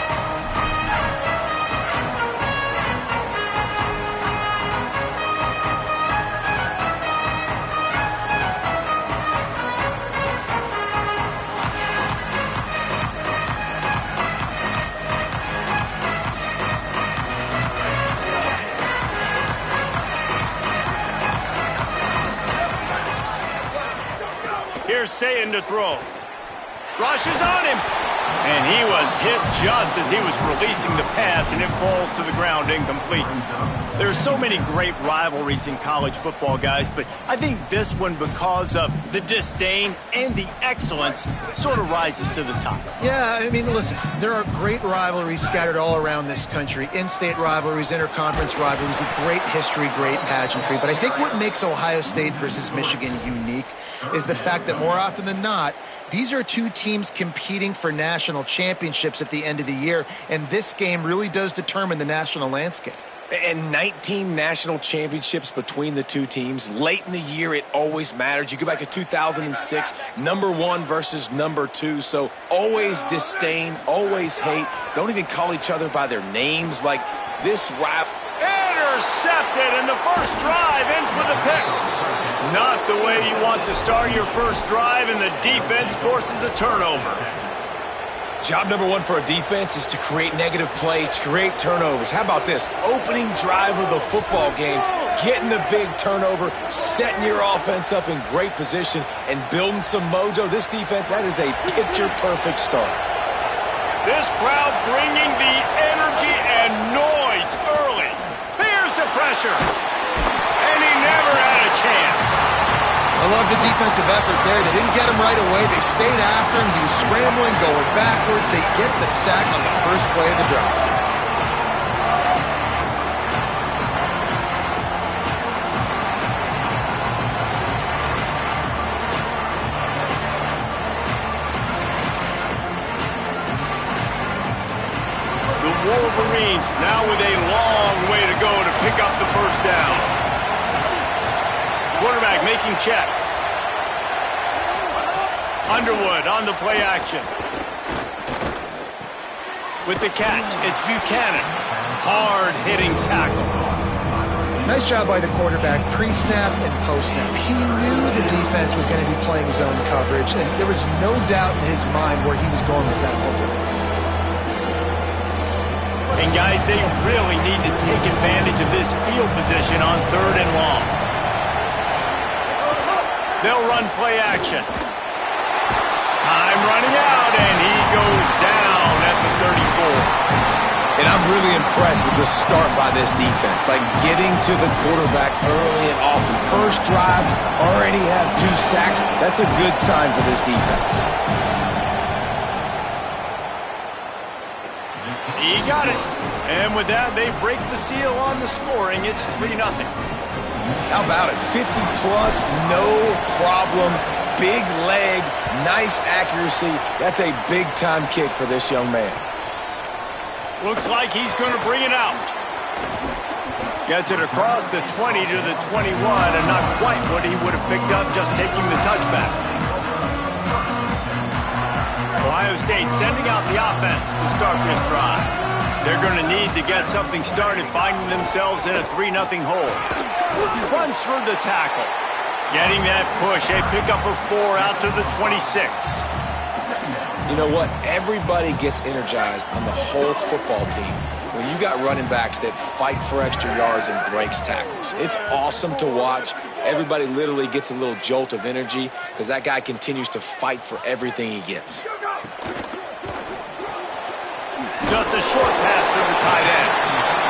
Here's Sayin to throw. Rushes on him. And he was hit just as he was releasing the pass, and it falls to the ground incomplete. There's so many great rivalries in college football, guys, but I think this one, because of the disdain and the excellence, sort of rises to the top. Yeah, I mean, listen, there are great rivalries scattered all around this country. In-state rivalries, interconference rivalries, a great history, great pageantry. But I think what makes Ohio State versus Michigan unique is the fact that more often than not, these are two teams competing for national championships at the end of the year, and this game really does determine the national landscape. And 19 national championships between the two teams. Late in the year, it always mattered. You go back to 2006, #1 versus #2. So always disdain, always hate. Don't even call each other by their names. Like this rap. Intercepted, and the first drive ends with a pick. Not the way you want to start your first drive, and the defense forces a turnover. Job number one for a defense is to create negative plays, to create turnovers. How about this? Opening drive of the football game, getting the big turnover, setting your offense up in great position, and building some mojo. This defense, that is a picture-perfect start. This crowd bringing the energy and noise early. Here's the pressure. And he never had a chance. I love the defensive effort there. They didn't get him right away. They stayed after him. He was scrambling, going backwards. They get the sack on the first play of the drive. The Wolverines now with a long way to go to pick up the first down. Quarterback making checks. Underwood on the play action. With the catch, it's Buchanan. Hard-hitting tackle. Nice job by the quarterback, pre-snap and post-snap. He knew the defense was going to be playing zone coverage, and there was no doubt in his mind where he was going with that football. And guys, they really need to take advantage of this field position on 3rd and long. They'll run play action. Time running out, and he goes down at the 34. And I'm really impressed with the start by this defense. Like getting to the quarterback early and often. First drive, already have 2 sacks. That's a good sign for this defense. He got it. And with that, they break the seal on the scoring. It's 3-0. How about it? 50-plus, no problem. Big leg, nice accuracy. That's a big-time kick for this young man. Looks like he's going to bring it out. Gets it across the 20 to the 21, and not quite what he would have picked up just taking the touchback. Ohio State sending out the offense to start this drive. They're going to need to get something started, finding themselves in a 3-0 hole. Runs through the tackle. Getting that push. A pickup of 4 out to the 26. You know what? Everybody gets energized on the whole football team when you got running backs that fight for extra yards and breaks tackles. It's awesome to watch. Everybody literally gets a little jolt of energy because that guy continues to fight for everything he gets. Just a short pass to the tight end.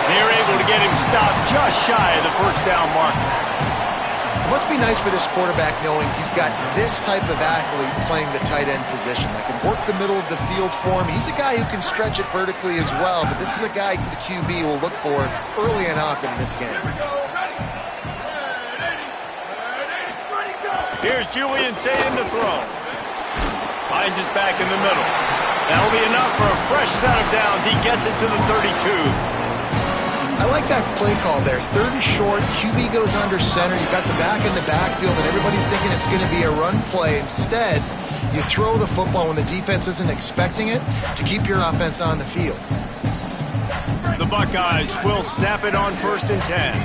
They're able to get him stopped just shy of the first down marker. It must be nice for this quarterback knowing he's got this type of athlete playing the tight end position that can work the middle of the field for him. He's a guy who can stretch it vertically as well, but this is a guy the QB will look for early and often in this game. Here's Julian Sayin to throw. Finds his back in the middle. That'll be enough for a fresh set of downs. He gets it to the 32. I like that play call there. 3rd and short, QB goes under center. You've got the back in the backfield, and everybody's thinking it's going to be a run play. Instead, You throw the football when the defense isn't expecting it to keep your offense on the field. The Buckeyes will snap it on 1st and 10.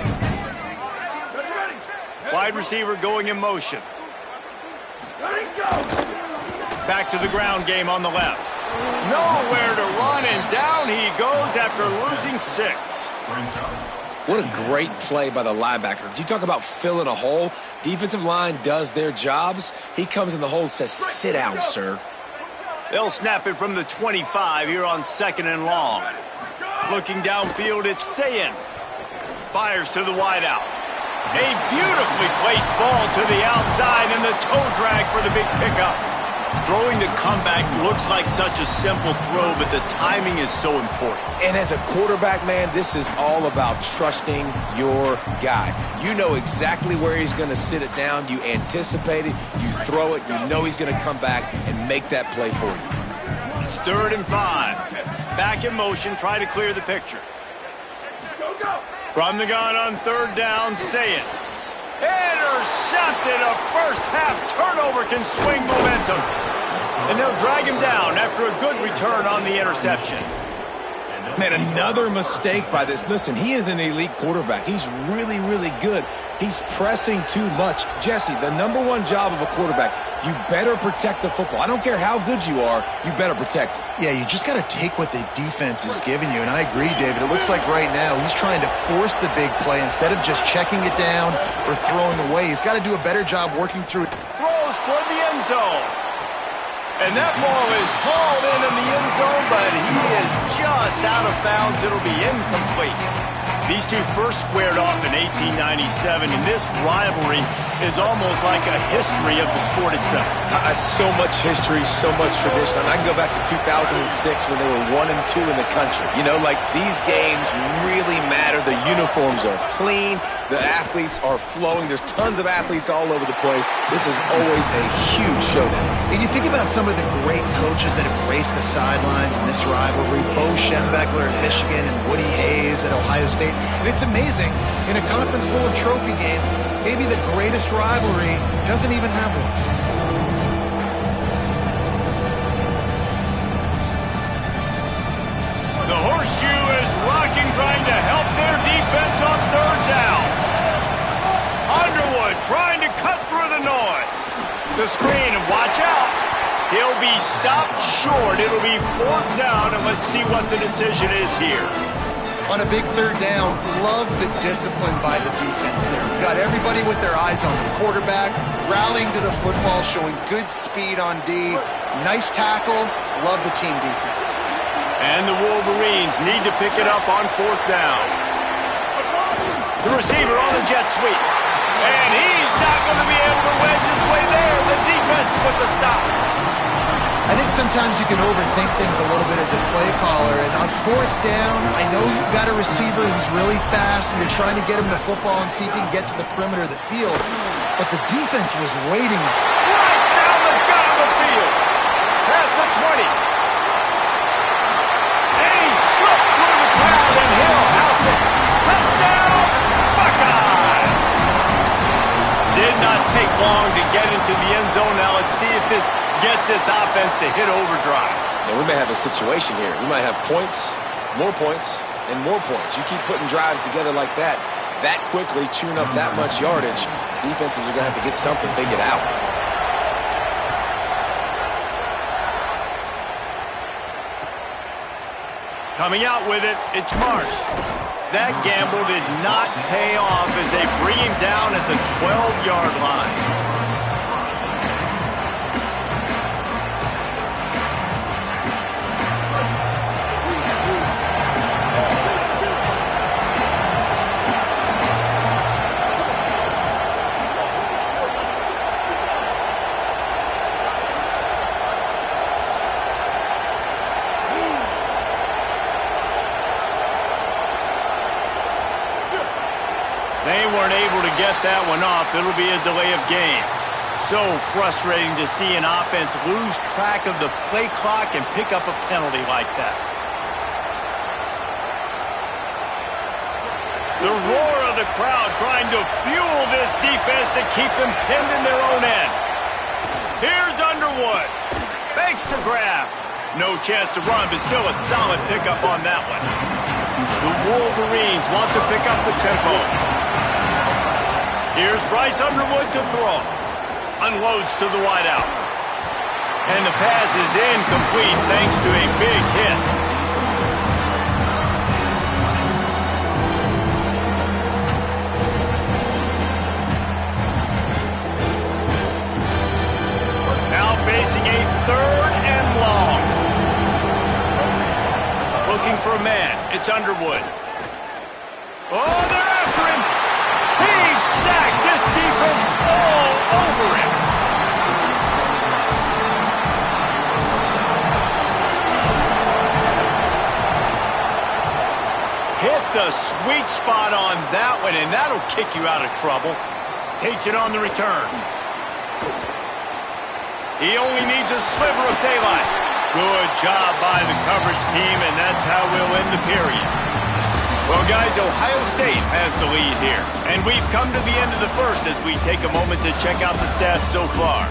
Wide receiver going in motion. Back to the ground game on the left. Nowhere to run, and down he goes after losing 6. What a great play by the linebacker. You talk about filling a hole. Defensive line does their jobs. He comes in the hole and says, sit down, sir. They'll snap it from the 25 here on 2nd and long. Looking downfield, it's Sayin. Fires to the wideout. A beautifully placed ball to the outside, and the toe drag for the big pickup. Throwing the comeback looks like such a simple throw, but the timing is so important. And as a quarterback, man, this is all about trusting your guy. You know exactly where he's going to sit it down. You anticipate it. You throw it. You know he's going to come back and make that play for you. It's 3rd and 5. Back in motion, try to clear the picture. From the gun on 3rd down, Sayin. Intercepted. A first-half turnover can swing momentum. And they'll drag him down after a good return on the interception. Man, another mistake by this. Listen, he is an elite quarterback. He's really, really good. He's pressing too much. Jesse, the #1 job of a quarterback, you better protect the football. I don't care how good you are, you better protect it. Yeah, you just got to take what the defense is giving you, and I agree, David. It looks like right now he's trying to force the big play instead of just checking it down or throwing away. He's got to do a better job working through it. Throws toward the end zone. And that ball is hauled in the end zone, but he is just out of bounds. It'll be incomplete. These two first squared off in 1897, and this rivalry is almost like a history of the sport itself. So much history, so much tradition. I can go back to 2006 when they were 1 and 2 in the country. You know, like, these games really matter. The uniforms are clean. The athletes are flowing. There's tons of athletes all over the place. This is always a huge showdown. And you think about some of the great coaches that have graced the sidelines in this rivalry. Bo Schembechler at Michigan and Woody Hayes at Ohio State. And it's amazing, in a conference full of trophy games, maybe the greatest rivalry doesn't even have one. The horseshoe is rocking, trying to help their defense on 3rd down. Underwood trying to cut through the noise. The screen, and watch out. He'll be stopped short. It'll be 4th down, and let's see what the decision is here. On a big 3rd down, love the discipline by the defense there. Got everybody with their eyes on the quarterback, rallying to the football, showing good speed on D. Nice tackle. Love the team defense. And the Wolverines need to pick it up on 4th down. The receiver on the jet sweep. And he's not going to be able to wedge his way there. The defense with the stop. I think sometimes you can overthink things a little bit as a play caller. And on 4th down, I know you've got a receiver who's really fast, and you're trying to get him the football and see if he can get to the perimeter of the field. But the defense was waiting. Right down the gut of the field. Past the 20. And he slipped through the crowd, and he'll house it. Touchdown, Buckeye! Did not take long to get into the end zone. Now let's see if this gets this offense to hit overdrive. And we may have a situation here. We might have points, and more points. You keep putting drives together like that quickly, chewing up that much yardage, defenses are going to have to get something figured out. Coming out with it, it's Marsh. That gamble did not pay off as they bring him down at the 12-yard line. They weren't able to get that one off. It'll be a delay of game. So frustrating to see an offense lose track of the play clock and pick up a penalty like that. The roar of the crowd trying to fuel this defense to keep them pinned in their own end. Here's Underwood. Makes the grab. No chance to run, but still a solid pickup on that one. The Wolverines want to pick up the tempo. Here's Bryce Underwood to throw. Unloads to the wideout. And the pass is incomplete thanks to a big hit. Now facing a 3rd and long. Looking for a man. It's Underwood. Oh, they're after him. He's sacked. This defense all over him. Hit the sweet spot on that one, and that'll kick you out of trouble. Takes it on the return. He only needs a sliver of daylight. Good job by the coverage team, and that's how we'll end the period. Well, guys, Ohio State has the lead here. And we've come to the end of the first as we take a moment to check out the stats so far.